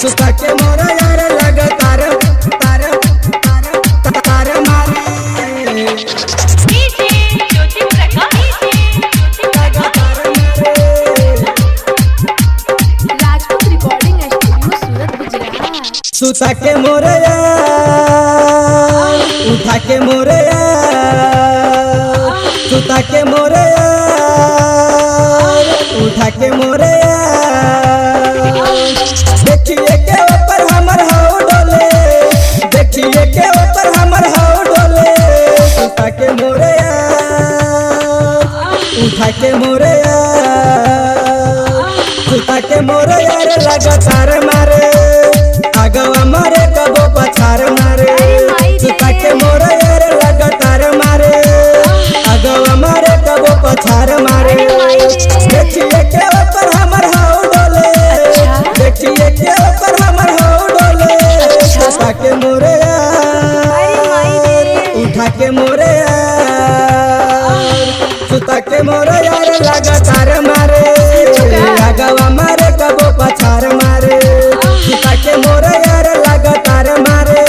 सुता के मोरा यार लगातार तार तार तार मारे डीजे ज्योति प्रकाश लगातार मारे राजपूत रिकॉर्डिंग स्टूडियो सूरत गुजरात। सुता के मोरा यार उठा के मोरा यार सुता के मोरा यार उठा के मोरा देखिए के ऊपर हमर हाउ डोले देखिए के ऊपर हमर हाउ डोले सुता के मोरे उठा के मोरे सुता के मोरे यार लगातार मारे आगवा मारे कबो पछार मारे सुता के मोरे यार लगातार मारे आगवा मारे कबो पछार मारे देखिए के ऊपर हमर हाउ डोले देखिए के ऊपर हमर हाउ डोले सुता के मोरे उठा के मोरे सुता के मोरे यार लगातार मारे आगवा मारे कबो पछार मारे सुता के मोरे यार लगातार मारे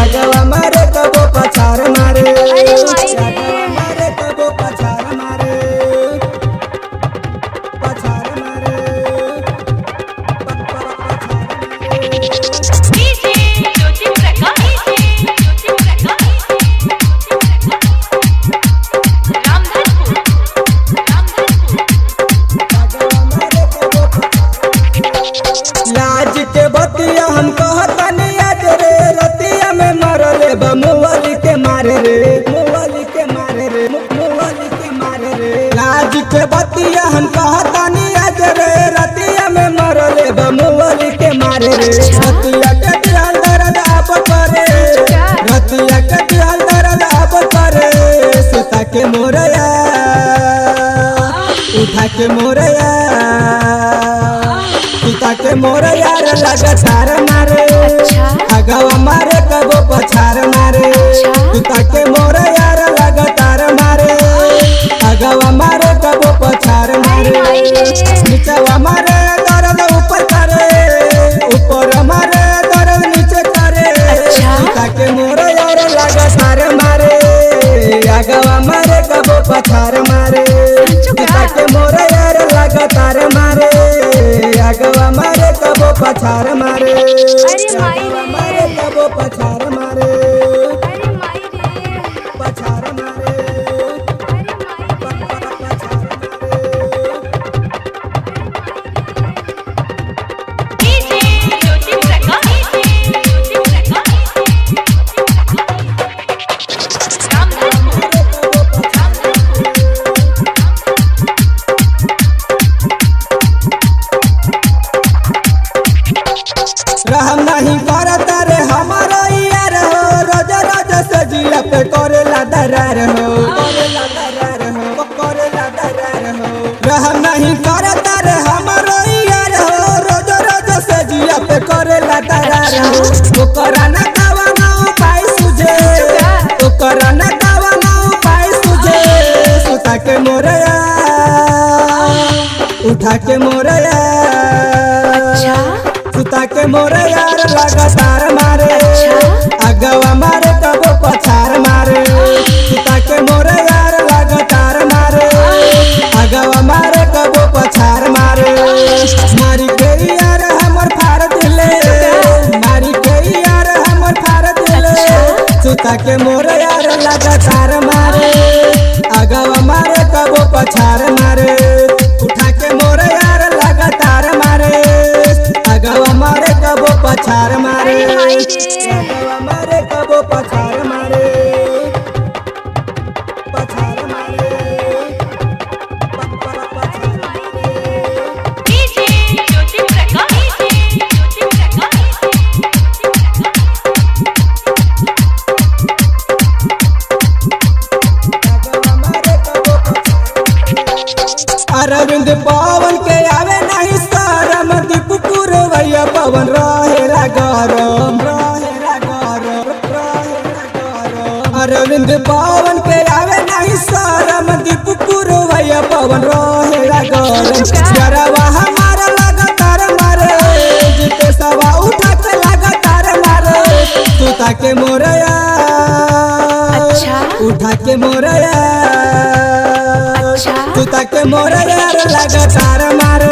आगवा मारे कबो पछार मारे आगवा मारे कबो पछार मारे पछार मारे डीजे ज्योति प्रकाश रामधनपुर लाज के बतिया हम कहतनी आज रे रतिया में मरले बमुअली के मारे रे मुअली के मारे रे मुअली के मारे रे लाज के बतिया हम कहतनी आज रे रतिया में मरले बमुअली के मारे रे रतिया के दिल दर्द आप करे रतिया के दिल दर्द आप करे सुता के मोरया उठा के मोरया सुता के मोरे यार लगातार मारे आगवा मारे कबो पछार मारे सुता के मोरे यार लगातार मारे आगवा मारे कबो पछार मारे नीचवा मारे दर्द ऊपर करे ऊपर मारे दर्द नीचे करे सुता के मोरे यार लगातार मारे आगवा मारे कबो पछार मारे सुता के मोरे यार लगातार मारे आगवा मारे कबो पछार मारे आगवा मारे कबो पछार मारे पछार मारे डीजे ज्योति प्रकाश रहम नहीं करता रे हमारा यार हो रोज रोज से जिया पे करेला दरार हो करेला दरार हो करेला दरार हो रहम नहीं करता रे हमारा यार हो रोज रोज से जिया पे करेला दरार हो ओकरा ना दावा ना उपाय सुझे ओकरा ना दावा ना उपाय सुझे सुता के मोरया उठा के मोरया सुता के मोरे यार लगातार मारे आगवा मारे कबो पछार मारे सुता के मोरे यार लगातार मारे आगवा मारे कबो पछार मारे मारी के यार हमर फाड़ दिले मारी के यार हमर फाड़ दिले सुता के मोरे यार लगातार मारे आगवा मारे कबो पछार मारे उठा के मोरे यार लगातार मारे आगवा मारे कबो पछार मारे आगवा मारे कबो पछार मारे पछार मारे पछार मारे डीजे ज्योति आगवा मारे कबो पछार अरविंद पवन के आवे नहीं शरम दीपपुर भैया पवन रहेला गरम रहेला गरम रहेला गरम अरविंद पवन के आवे नहीं शरम दीपपुर भैया पवन रहेला गरम जरवा हमारा लगातार मारे जिते सब सुता के मोरे यार अच्छा। उठा के मोरे यार अच्छा। सुता के मोरे यार लगातार मारे